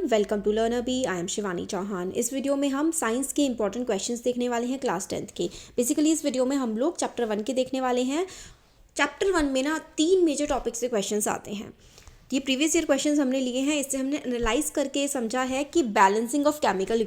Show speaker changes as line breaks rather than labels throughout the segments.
Welcome to Learner Bee. I am Shivani Chauhan. इस video में हम साइंस के इंपॉर्टेंट क्वेश्चंस देखने वाले हैं क्लास 10th के। बेसिकली इस वीडियो में हम लोग चैप्टर 1 के देखने वाले हैं। चैप्टर 1 में ना 3 मेजर टॉपिक से क्वेश्चंस आते हैं। ये प्रीवियस ईयर क्वेश्चंस हमने लिए हैं। इससे हमने एनालाइज करके समझा है कि बैलेंसिंग ऑफ केमिकल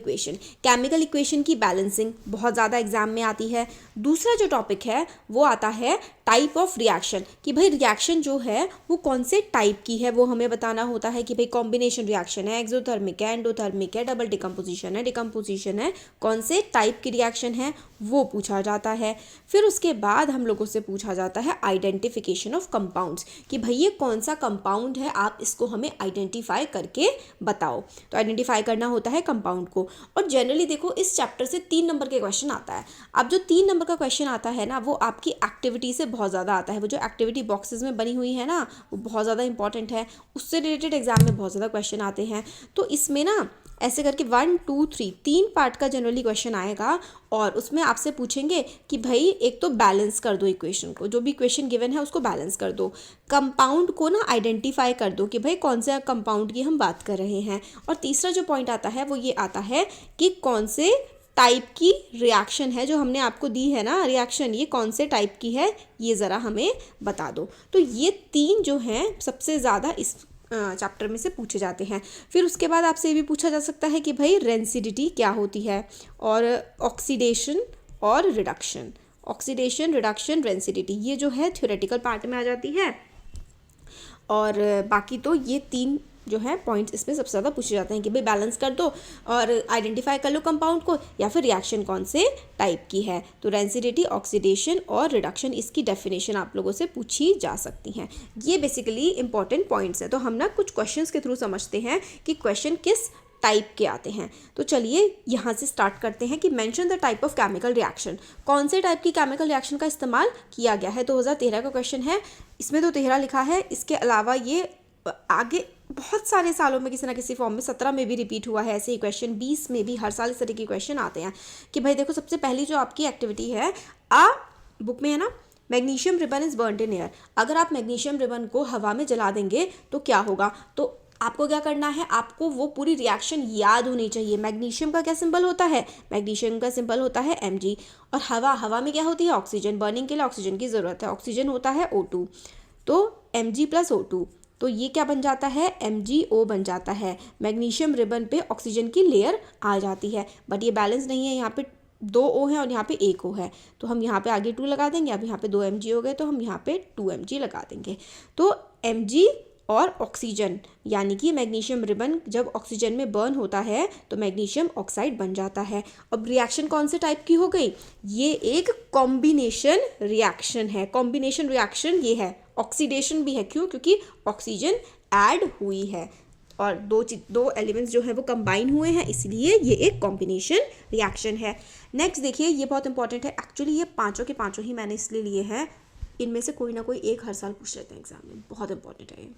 इक्वेशन की बैलेंसिंग बहुत ज़्यादा एग्जाम में आती है। दूसरा जो टॉपिक है वो आता है टाइप ऑफ रिएक्शन, कि भाई रिएक्शन जो है वो कौन से टाइप की है वो हमें बताना होता है कि भाई कॉम्बिनेशन रिएक्शन है, एक्सोथर्मिक है, एंडोथर्मिक है, डबल डिकम्पोजिशन है, कौन से टाइप की रिएक्शन है वो पूछा जाता है। फिर उसके बाद हम लोगों से पूछा जाता है आइडेंटिफिकेशन ऑफ कंपाउंड्स, कि भाई ये कौन सा कंपाउंड है, आप इसको हमें आइडेंटिफाई करके बताओ। तो आइडेंटिफाई करना होता है कंपाउंड को। और जनरली देखो इस चैप्टर से 3 नंबर के क्वेश्चन आता है। अब जो 3 नंबर का क्वेश्चन आता है ना वो आपकी एक्टिविटी से बहुत ज़्यादा आता है। वो जो एक्टिविटी बॉक्सेस में बनी हुई है ना वो बहुत ज़्यादा इंपॉर्टेंट है, उससे रिलेटेड एग्जाम में बहुत ज़्यादा क्वेश्चन आते हैं। तो इसमें ना ऐसे करके 1 2 3 3 पार्ट का जनरली क्वेश्चन आएगा और उसमें आपसे पूछेंगे कि भाई एक तो बैलेंस कर दो इक्वेशन को, जो भी इक्वेशन गिवन है उसको बैलेंस कर दो, कंपाउंड को ना आइडेंटिफाई कर दो कि भाई कौन से कंपाउंड की हम बात कर रहे हैं, और तीसरा जो पॉइंट आता है वो ये आता है कि कौन से टाइप की रिएक्शन है जो हमने आपको दी है ना रिएक्शन, ये कौन से टाइप की है ये ज़रा हमें बता दो। तो ये 3 जो हैं सबसे ज़्यादा इस चैप्टर में से पूछे जाते हैं। फिर उसके बाद आपसे ये भी पूछा जा सकता है कि भाई रेंसिडिटी क्या होती है, और ऑक्सीडेशन और रिडक्शन रेंसिडिटी ये जो है थ्योरेटिकल पार्ट में आ जाती है। और बाकी तो ये 3 जो है पॉइंट्स इसमें सबसे ज़्यादा पूछे जाते हैं कि भाई बैलेंस कर दो और आइडेंटिफाई कर लो कंपाउंड को, या फिर रिएक्शन कौन से टाइप की है। तो रेंसिडिटी, ऑक्सीडेशन और रिडक्शन इसकी डेफिनेशन आप लोगों से पूछी जा सकती हैं। ये बेसिकली इंपॉर्टेंट पॉइंट्स हैं। तो हम ना कुछ क्वेश्चंस के थ्रू समझते हैं कि क्वेश्चन किस टाइप के आते हैं। तो चलिए यहाँ से स्टार्ट करते हैं कि mention the type of chemical reaction, कौन से टाइप की केमिकल रिएक्शन का इस्तेमाल किया गया है। 2013 का क्वेश्चन है, इसमें तो 13 लिखा है। इसके अलावा ये आगे बहुत सारे सालों में किसी ना किसी फॉर्म में 17 में भी रिपीट हुआ है ऐसे ही क्वेश्चन, 20 में भी हर साल इस तरह के क्वेश्चन आते हैं कि भाई देखो सबसे पहली जो आपकी एक्टिविटी है बुक में है ना, magnesium ribbon is burned in air. अगर आप मैग्नीशियम रिबन को हवा में जला देंगे तो क्या होगा, तो आपको क्या करना है, आपको वो पूरी रिएक्शन याद होनी चाहिए। मैग्नीशियम का क्या सिंबल होता है, मैग्नीशियम का सिंबल होता है Mg। और हवा में क्या होती है, ऑक्सीजन। बर्निंग के लिए ऑक्सीजन की ज़रूरत है, ऑक्सीजन होता है O2, तो Mg + O2, तो ये क्या बन जाता है, MgO बन जाता है। मैग्नीशियम रिबन पे ऑक्सीजन की लेयर आ जाती है, बट ये बैलेंस नहीं है, यहाँ पे 2 O है और यहाँ पे 1 O है, तो हम यहाँ पे आगे 2 लगा देंगे। अब यहाँ पे 2 Mg हो गए तो हम यहाँ पे 2 Mg लगा देंगे। तो Mg और ऑक्सीजन यानी कि मैग्नीशियम रिबन जब ऑक्सीजन में बर्न होता है तो मैग्नीशियम ऑक्साइड बन जाता है। अब रिएक्शन कौन से टाइप की हो गई, ये एक कॉम्बिनेशन रिएक्शन है। कॉम्बिनेशन रिएक्शन ये है, ऑक्सीडेशन भी है, क्यों, क्योंकि ऑक्सीजन ऐड हुई है और दो एलिमेंट्स जो है वो कंबाइन हुए हैं, इसलिए ये एक कॉम्बिनेशन रिएक्शन है। नेक्स्ट देखिए, ये बहुत इंपॉर्टेंट है। एक्चुअली ये पांचों के पांचों ही मैंने इसलिए लिए हैं, इनमें से कोई ना कोई एक हर साल पूछ लेते हैं एग्जाम में, बहुत इंपॉर्टेंट है ये।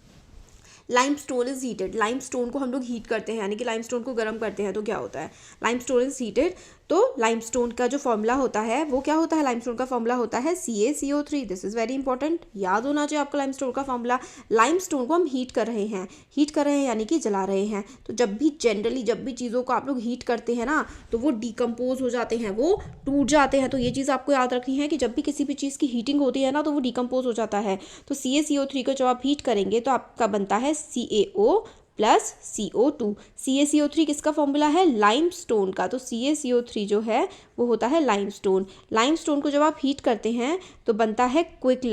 लाइमस्टोन इज हीटेड, लाइमस्टोन को हम लोग हीट करते हैं, यानी कि लाइमस्टोन को गर्म करते हैं तो क्या होता है, लाइमस्टोन इज हीटेड। तो लाइमस्टोन का जो फॉर्मूला होता है वो क्या होता है, लाइमस्टोन का फॉर्मूला होता है CaCO3। This is very important, याद होना चाहिए आपका लाइमस्टोन का फॉर्मूला। लाइमस्टोन को हम हीट कर रहे हैं यानी कि जला रहे हैं। तो जब भी जनरली जब भी चीज़ों को आप लोग हीट करते हैं ना तो वो डिकम्पोज हो जाते हैं, वो टूट जाते हैं। तो ये चीज़ आपको याद रखनी है कि जब भी किसी भी चीज़ की हीटिंग होती है ना तो वो डिकम्पोज हो जाता है। तो CaCO3 को जब आप हीट करेंगे तो आपका बनता है CaO + CO2। CaCO3 किसका फॉर्मूला है, लाइमस्टोन का। तो CaCO3 जो है वो होता है लाइमस्टोन। लाइमस्टोन को जब आप हीट करते हैं तो बनता है क्विक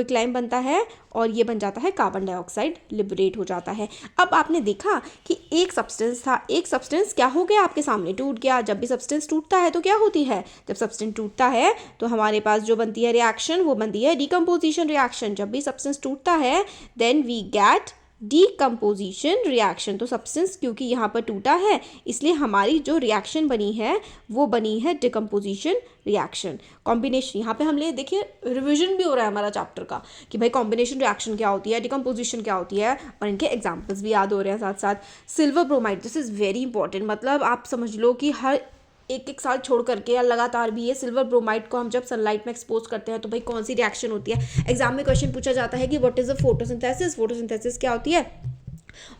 लाइम बनता है और ये बन जाता है कार्बन डाइऑक्साइड, लिबरेट हो जाता है। अब आपने देखा कि एक सब्सटेंस था, एक सब्सटेंस क्या हो गया आपके सामने, टूट गया। जब भी सब्सटेंस टूटता है तो क्या होती है, जब सब्सटेंस टूटता है तो हमारे पास जो बनती है रिएक्शन वो बनती है डिकम्पोजिशन रिएक्शन। जब भी सब्सटेंस टूटता है then we get decomposition reaction. तो सब्सटेंस क्योंकि यहाँ पर टूटा है इसलिए हमारी जो रिएक्शन बनी है वो बनी है डिकम्पोजिशन रिएक्शन। कॉम्बिनेशन, यहाँ पे हमने देखिए रिवीजन भी हो रहा है हमारा चैप्टर का कि भाई कॉम्बिनेशन रिएक्शन क्या होती है, डिकम्पोजिशन क्या होती है, और इनके एग्जाम्पल्स भी याद हो रहे हैं साथ साथ। Silver bromide, this is very important, मतलब आप समझ लो कि हर एक साल छोड़ करके या लगातार भी ये सिल्वर ब्रोमाइड को हम जब सनलाइट में एक्सपोज करते हैं तो भाई कौन सी रिएक्शन होती है। एग्जाम में क्वेश्चन पूछा जाता है कि what is the photosynthesis, photosynthesis क्या होती है,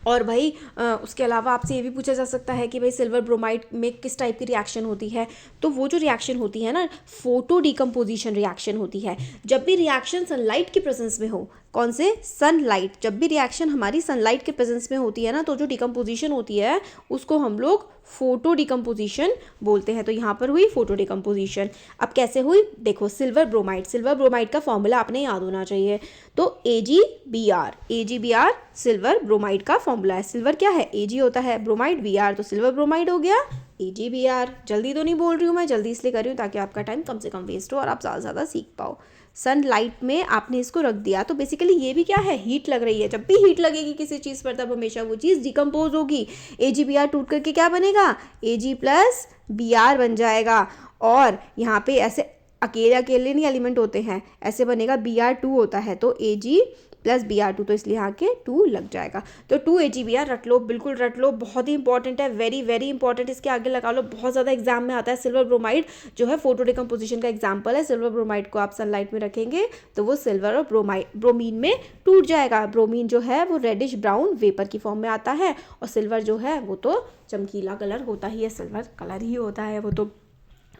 और भाई उसके अलावा आपसे ये भी पूछा जा सकता है कि भाई सिल्वर ब्रोमाइड में किस टाइप की रिएक्शन होती है। तो वो जो रिएक्शन होती है ना, फोटो डिकम्पोजिशन रिएक्शन होती है। जब भी रिएक्शन सनलाइट की प्रेजेंस में हो, कौन से, सनलाइट, जब भी रिएक्शन हमारी सनलाइट के प्रेजेंस में होती है ना, तो जो डिकम्पोजिशन होती है उसको हम लोग फोटो डिकम्पोजिशन बोलते हैं। तो यहाँ पर हुई फोटो डिकम्पोजिशन। अब कैसे हुई, देखो सिल्वर ब्रोमाइड का फॉर्मूला आपने याद होना चाहिए। तो AgBr सिल्वर ब्रोमाइड का फॉर्मूला है। सिल्वर क्या है, Ag होता है, ब्रोमाइड Br, तो सिल्वर ब्रोमाइड हो गया AgBr। जल्दी तो नहीं बोल रही हूँ मैं, जल्दी इसलिए कर रही हूँ ताकि आपका टाइम कम से कम वेस्ट हो और आप ज़्यादा से ज़्यादा सीख पाओ। सनलाइट में आपने इसको रख दिया, तो बेसिकली ये भी क्या है, हीट लग रही है। जब भी हीट लगेगी किसी चीज़ पर तब हमेशा वो चीज़ डिकम्पोज होगी। AgBr टूट करके क्या बनेगा, Ag प्लस Br बन जाएगा। और यहाँ पे ऐसे अकेले अकेले नहीं एलिमेंट होते हैं, ऐसे बनेगा Br2 होता है, तो Ag प्लस Br2, तो इसलिए यहाँ के 2 लग जाएगा। तो 2 AgBr रट लो, बिल्कुल रट लो, बहुत ही इंपॉर्टेंट है, वेरी वेरी इंपॉर्टेंट। इसके आगे लगा लो, बहुत ज़्यादा एग्जाम में आता है। सिल्वर ब्रोमाइड जो है फोटो डिकम्पोजिशन का एग्जाम्पल है। सिल्वर ब्रोमाइड को आप सनलाइट में रखेंगे तो वो सिल्वर और ब्रोमीन में टूट जाएगा। ब्रोमीन जो है वो रेडिश ब्राउन वेपर की फॉर्म में आता है, और सिल्वर जो है वो तो चमकीला कलर होता ही है, सिल्वर कलर ही होता है वो तो।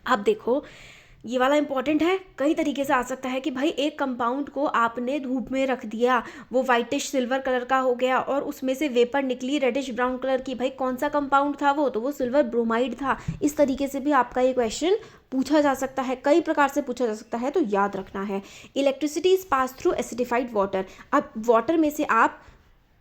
अब देखो ये वाला इंपॉर्टेंट है, कई तरीके से आ सकता है कि भाई एक कंपाउंड को आपने धूप में रख दिया, वो वाइटिश सिल्वर कलर का हो गया और उसमें से वेपर निकली रेडिश ब्राउन कलर की। भाई कौन सा कंपाउंड था वो, तो वो सिल्वर ब्रोमाइड था। इस तरीके से भी आपका ये क्वेश्चन पूछा जा सकता है, कई प्रकार से पूछा जा सकता है, तो याद रखना है। Electricity is pass through acidified water. अब वाटर में से आप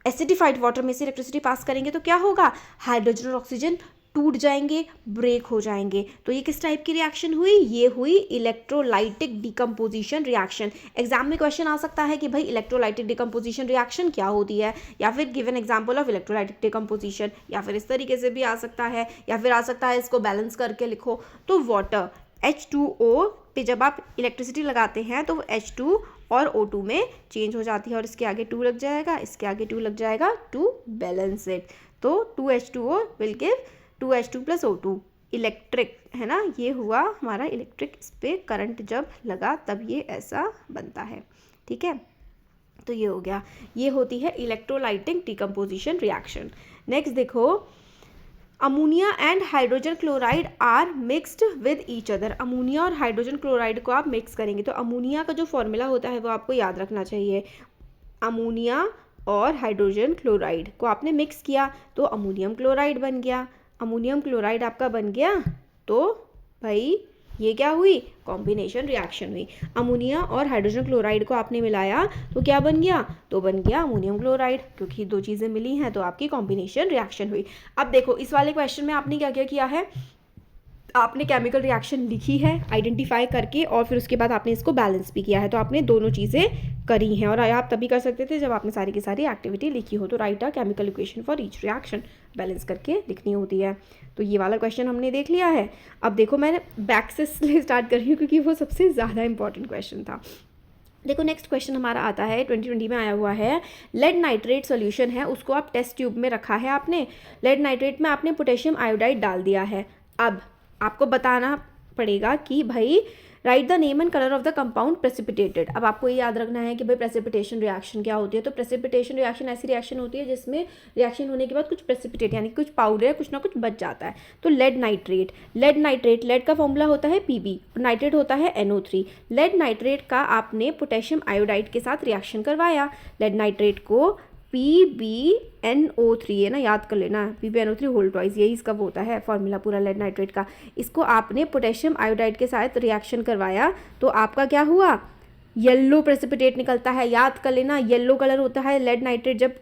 एसिडिफाइड वाटर में से इलेक्ट्रिसिटी पास करेंगे तो क्या होगा, हाइड्रोजन और ऑक्सीजन टूट जाएंगे, ब्रेक हो जाएंगे। तो ये किस टाइप की रिएक्शन हुई, ये हुई इलेक्ट्रोलाइटिक डिकम्पोजिशन रिएक्शन। एग्जाम में क्वेश्चन आ सकता है कि भाई इलेक्ट्रोलाइटिक डिकम्पोजिशन रिएक्शन क्या होती है, या फिर given example of electrolytic decomposition, या फिर इस तरीके से भी आ सकता है, या फिर आ सकता है इसको बैलेंस करके लिखो। तो वाटर H2O पे जब आप इलेक्ट्रिसिटी लगाते हैं तो वो H2 और O2 में चेंज हो जाती है, और इसके आगे 2 लग जाएगा, इसके आगे 2 लग जाएगा टू बैलेंस इट। तो 2H2O will give 2H2 plus O2, electric है ना, ये हुआ हमारा इलेक्ट्रिक। इस पर करंट जब लगा तब ये ऐसा बनता है, ठीक है। तो ये हो गया, ये होती है इलेक्ट्रोलाइटिक डिकम्पोजिशन रिएक्शन। नेक्स्ट देखो, ammonia and hydrogen chloride are mixed with each other. Ammonia और हाइड्रोजन क्लोराइड को आप मिक्स करेंगे तो अमोनिया का जो फॉर्मूला होता है वो आपको याद रखना चाहिए। अमोनिया और हाइड्रोजन क्लोराइड को आपने मिक्स किया तो अमोनियम क्लोराइड बन गया। अमोनियम क्लोराइड आपका बन गया तो भाई ये क्या हुई, कॉम्बिनेशन रिएक्शन हुई। अमोनिया और हाइड्रोजन क्लोराइड को आपने मिलाया तो क्या बन गया, तो बन गया अमोनियम क्लोराइड, क्योंकि 2 चीज़ें मिली हैं तो आपकी कॉम्बिनेशन रिएक्शन हुई। अब देखो इस वाले क्वेश्चन में आपने क्या क्या किया है, आपने केमिकल रिएक्शन लिखी है आइडेंटिफाई करके, और फिर उसके बाद आपने इसको बैलेंस भी किया है। तो आपने दोनों चीज़ें करी हैं, और आप तभी कर सकते थे जब आपने सारी की सारी एक्टिविटी लिखी हो। तो right a chemical equation for each reaction, balance करके लिखनी होती है। तो ये वाला क्वेश्चन हमने देख लिया है। अब देखो मैंने बैक से स्टार्ट कर रही हूँ क्योंकि वो सबसे ज़्यादा इंपॉर्टेंट क्वेश्चन था। देखो नेक्स्ट क्वेश्चन हमारा आता है 2020 में आया हुआ है। लेड नाइट्रेट सॉल्यूशन है, उसको आप टेस्ट ट्यूब में रखा है आपने। लेड नाइट्रेट में आपने पोटेशियम आयोडाइड डाल दिया है। अब आपको बताना पड़ेगा कि भाई right the name and colour of the compound precipitated. अब आपको ये याद रखना है कि भाई प्रेसिपिटेशन रिएक्शन क्या होती है। तो प्रेसिपिटेशन रिएक्शन ऐसी रिएक्शन होती है जिसमें रिएक्शन होने के बाद कुछ प्रेसिपिटेट यानी कुछ पाउडर या कुछ ना कुछ बच जाता है। तो लेड नाइट्रेट, लेड का फॉर्मूला होता है Pb, नाइट्रेट होता है NO3। लेड नाइट्रेट का आपने पोटेशियम आयोडाइड के साथ रिएक्शन करवाया। लेड नाइट्रेट को PbNO3 है ना, याद कर लेना, PbNO3 होल ट्वाइस, यही इसका वो होता है फॉर्मूला पूरा लेड नाइट्रेट का। इसको आपने पोटेशियम आयोडाइड के साथ रिएक्शन करवाया तो आपका क्या हुआ, येलो प्रेसिपिटेट निकलता है। याद कर लेना, येलो कलर होता है लेड नाइट्रेट जब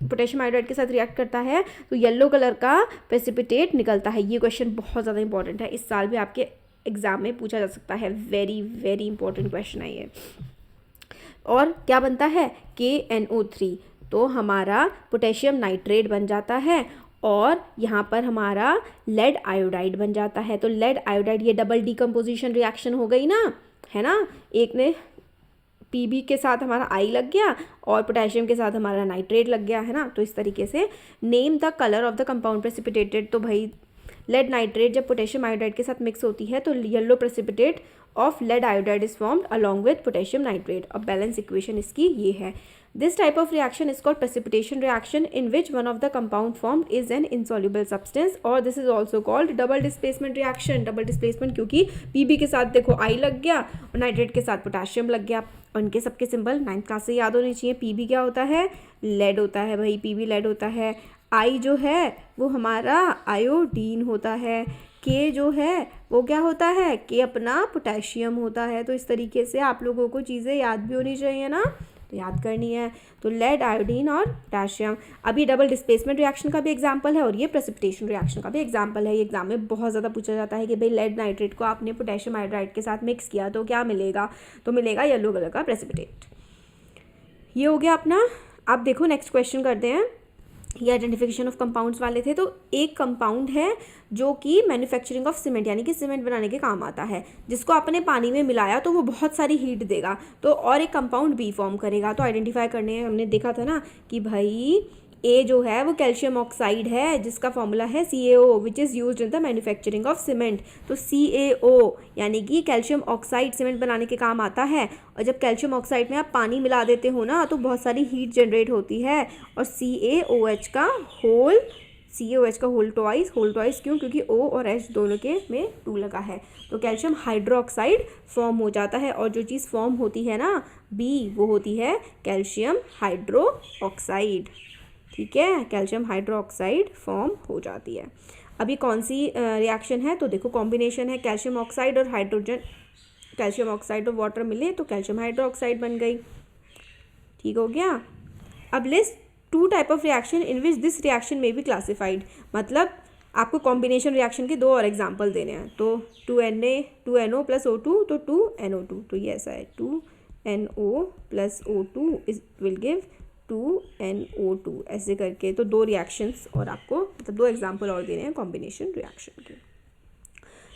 पोटेशियम आयोडाइड के साथ रिएक्ट करता है तो येलो कलर का प्रेसिपिटेट निकलता है। ये क्वेश्चन बहुत ज़्यादा इंपॉर्टेंट है, इस साल भी आपके एग्जाम में पूछा जा सकता है। वेरी वेरी इंपॉर्टेंट क्वेश्चन है ये। और क्या बनता है, KNO3, तो हमारा पोटेशियम नाइट्रेट बन जाता है, और यहाँ पर हमारा लेड आयोडाइड बन जाता है। तो लेड आयोडाइड, ये डबल डिकम्पोजिशन रिएक्शन हो गई ना, है ना, एक ने Pb के साथ हमारा I लग गया और पोटेशियम के साथ हमारा नाइट्रेट लग गया, है ना। तो इस तरीके से name the colour of the compound precipitated. तो भाई लेड नाइट्रेट जब पोटेशियम आयोडाइड के साथ मिक्स होती है तो yellow precipitate of lead iodide is formed along with potassium nitrate. अब बैलेंस इक्वेशन इसकी ये है। This type of reaction is called precipitation reaction, in which one of the compound formed is an insoluble substance, और this is also called double displacement reaction. Double displacement क्योंकि Pb के साथ देखो I लग गया और नाइट्रेट के साथ पोटाशियम लग गया. उनके सबके सिंबल 9th क्लास से याद होने चाहिए. Pb क्या होता है? लेड होता है भाई. Pb लेड होता है. I जो है वो हमारा आयोडीन होता है. K जो है वो क्या होता है? K अपना पोटेशियम होता है. तो इस तरीके से आप लोगों को चीज़ें याद भी होनी चाहिए ना, तो याद करनी है. तो लेड, आयोडीन और पोटेशियम. अब ये डबल डिस्प्लेसमेंट रिएक्शन का भी एग्जांपल है और ये प्रेसिपिटेशन रिएक्शन का भी एग्जांपल है. ये एग्जाम में बहुत ज़्यादा पूछा जाता है कि भाई लेड नाइट्रेट को आपने पोटेशियम हाइड्राइड के साथ मिक्स किया तो क्या मिलेगा? तो मिलेगा येलो कलर का प्रेसिपिटेट. ये हो गया अपना. आप देखो नेक्स्ट क्वेश्चन करते हैं. ये आइडेंटिफिकेशन ऑफ कंपाउंड्स वाले थे. तो एक कंपाउंड है जो कि मैन्युफैक्चरिंग ऑफ सीमेंट यानी कि सीमेंट बनाने के काम आता है, जिसको आपने पानी में मिलाया तो वो बहुत सारी हीट देगा, तो और एक कंपाउंड बी फॉर्म करेगा. तो आइडेंटिफाई करने हमने देखा था ना कि भाई ए जो है वो कैल्शियम ऑक्साइड है, जिसका फॉर्मूला है CaO, which is used in the manufacturing of cement. तो CaO यानी कि कैल्शियम ऑक्साइड सीमेंट बनाने के काम आता है. और जब कैल्शियम ऑक्साइड में आप पानी मिला देते हो ना तो बहुत सारी हीट जनरेट होती है. और CaOH का होल ट्वाइस क्यों? क्योंकि O और H दोनों के में 2 लगा है. तो कैल्शियम हाइड्रोक्साइड फॉर्म हो जाता है. और जो चीज़ फॉर्म होती है ना B, वो होती है कैल्शियम हाइड्रोक्साइड. ठीक है, कैल्शियम हाइड्रोक्साइड फॉर्म हो जाती है. अभी कौन सी रिएक्शन है? तो देखो कॉम्बिनेशन है कैल्शियम ऑक्साइड और हाइड्रोजन. कैल्शियम ऑक्साइड और वाटर मिले तो कैल्शियम हाइड्रोक्साइड बन गई. ठीक हो गया. अब list 2 type of reaction in which this reaction में बी क्लासिफाइड. मतलब आपको कॉम्बिनेशन रिएक्शन के 2 और एग्जाम्पल देने हैं. तो 2NO + O2 तो 2NO2. तो ये ऐसा है 2NO + O2 will give 2NO2 ऐसे करके. तो 2 रिएक्शंस और आपको मतलब 2 एग्जाम्पल और देने हैं कॉम्बिनेशन रिएक्शन के.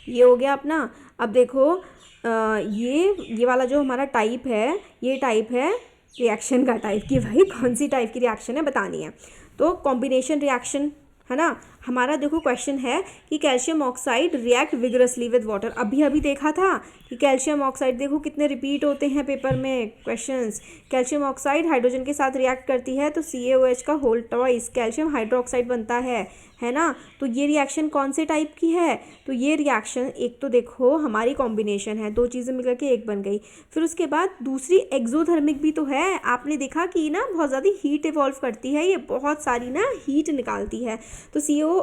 ये हो गया अपना. अब देखो ये वाला जो हमारा टाइप है, ये टाइप है रिएक्शन का टाइप कि भाई कौन सी टाइप की रिएक्शन है बतानी है. तो कॉम्बिनेशन रिएक्शन है ना. हमारा देखो क्वेश्चन है कि calcium oxide react vigorously with water. अभी देखा था कि कैल्शियम ऑक्साइड देखो कितने रिपीट होते हैं पेपर में क्वेश्चंस. कैल्शियम ऑक्साइड हाइड्रोजन के साथ रिएक्ट करती है तो CaOH का होल ट्वाइस कैल्शियम हाइड्रोक्साइड बनता है ना. तो ये रिएक्शन कौन से टाइप की है? तो ये रिएक्शन एक तो देखो हमारी कॉम्बिनेशन है, 2 चीज़ें मिलकर के एक बन गई. फिर उसके बाद दूसरी एक्सोथर्मिक भी तो है. आपने देखा कि ना बहुत ज़्यादा हीट इवॉल्व करती है, ये बहुत सारी ना हीट निकालती है. तो CaO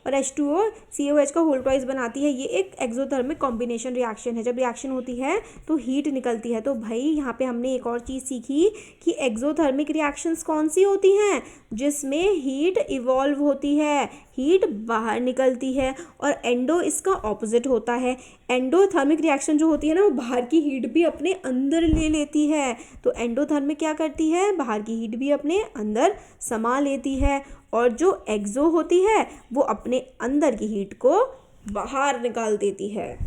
और H2O CaOH का होल ट्वाइस बनाती है. ये एक एक्सोथर्मिक कॉम्बिनेशन रिएक्शन है. जब रिएक्शन होती है तो हीट निकलती है. तो भाई यहाँ पे हमने एक और चीज़ सीखी कि एक्सोथर्मिक रिएक्शंस कौन सी होती हैं? जिसमें हीट इवॉल्व होती है, हीट बाहर निकलती है. और एंडो इसका ऑपोजिट होता है. एंडोथर्मिक रिएक्शन जो होती है ना वो बाहर की हीट भी अपने अंदर ले लेती है. तो एंडोथर्मिक क्या करती है? बाहर की हीट भी अपने अंदर समा लेती है. और जो एक्सो होती है वो अपने अंदर की हीट को बाहर निकाल देती है.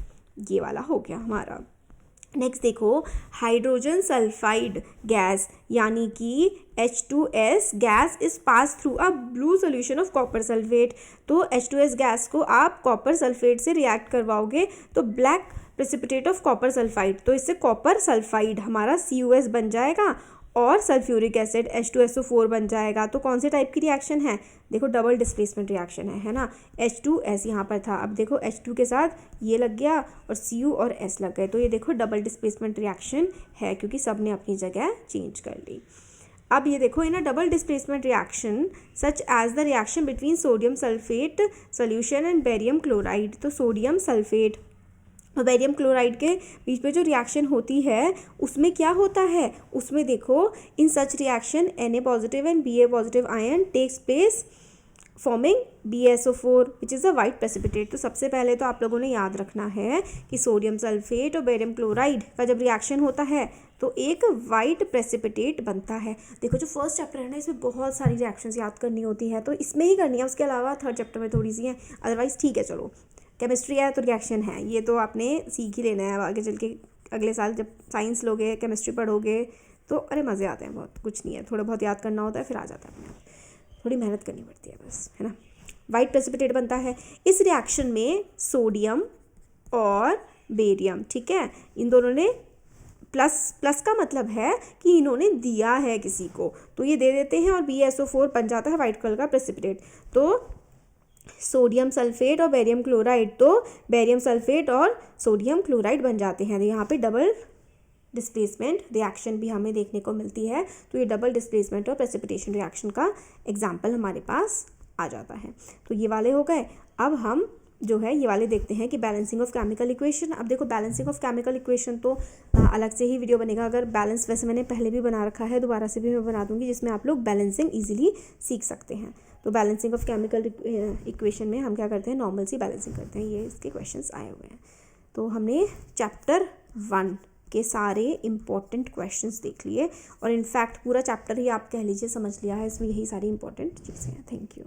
ये वाला हो गया हमारा. नेक्स्ट देखो हाइड्रोजन सल्फाइड गैस यानी कि H2S gas is pass through a blue solution of copper sulphate. तो H2S गैस को आप कॉपर सल्फेट से रिएक्ट करवाओगे तो black precipitate of copper sulphide. तो इससे कॉपर सल्फाइड हमारा COS बन जाएगा और सल्फ्यूरिक एसिड H2SO4 बन जाएगा. तो कौन से टाइप की रिएक्शन है? देखो डबल डिस्प्लेसमेंट रिएक्शन है ना. H2S यहाँ पर था, अब देखो H2 के साथ ये लग गया और Cu और S लग गए. तो ये देखो डबल डिस्प्लेसमेंट रिएक्शन है क्योंकि सब ने अपनी जगह चेंज कर ली. अब ये देखो in a double displacement reaction such as the reaction between sodium sulphate solution and barium chloride. तो सोडियम सल्फेट और बेरियम क्लोराइड के बीच में जो रिएक्शन होती है उसमें क्या होता है? उसमें देखो in such reaction Na+ and Ba+ ion takes place forming BSO4 which is a white precipitate. तो सबसे पहले तो आप लोगों ने याद रखना है कि सोडियम सल्फेट और बेरियम क्लोराइड का जब रिएक्शन होता है तो एक वाइट प्रेसिपिटेट बनता है. देखो जो फर्स्ट चैप्टर है ना इसमें बहुत सारी रिएक्शंस याद करनी होती है, तो इसमें ही करनी है. उसके अलावा थर्ड चैप्टर में थोड़ी सी हैं, अदरवाइज़ ठीक है. चलो केमिस्ट्री है तो रिएक्शन है, ये तो आपने सीख ही लेना है. आगे चल के अगले साल जब साइंस लोगे केमिस्ट्री पढ़ोगे तो अरे मज़े आते हैं बहुत. कुछ नहीं है, थोड़ा बहुत याद करना होता है फिर आ जाता है अपने आप. थोड़ी मेहनत करनी पड़ती है बस, है ना. वाइट प्रेसिपिटेट बनता है. इस रिएक्शन में सोडियम और बेरियम, ठीक है, इन दोनों ने प्लस का मतलब है कि इन्होंने दिया है किसी को, तो ये दे देते हैं और BaSO4 बन जाता है वाइट कलर का प्रेसिपिटेट। तो सोडियम सल्फेट और बेरियम क्लोराइड, तो बेरियम सल्फेट और सोडियम क्लोराइड बन जाते हैं। तो यहाँ पे डबल डिस्प्लेसमेंट रिएक्शन भी हमें देखने को मिलती है। तो ये डबल डिस्प्लेसमेंट और प्रेसिपिटेशन रिएक्शन का एग्जाम्पल हमारे पास आ जाता है। तो ये वाले हो गए। अब हम जो है ये वाले देखते हैं कि बैलेंसिंग ऑफ केमिकल इक्वेशन। अब देखो बैलेंसिंग ऑफ केमिकल इक्वेशन तो अलग से ही वीडियो बनेगा। अगर बैलेंस वैसे मैंने पहले भी बना रखा है, दोबारा से भी मैं बना दूंगी, जिसमें आप लोग बैलेंसिंग ईजिली सीख सकते हैं। तो बैलेंसिंग ऑफ केमिकल इक्वेशन में हम क्या करते हैं, नॉर्मल सी बैलेंसिंग करते हैं। ये इसके क्वेश्चंस आए हुए हैं। तो हमने चैप्टर 1 के सारे इंपॉर्टेंट क्वेश्चंस देख लिए और इनफैक्ट पूरा चैप्टर ही आप कह लीजिए समझ लिया है। इसमें यही सारी इंपॉर्टेंट चीज़ें हैं। Thank you.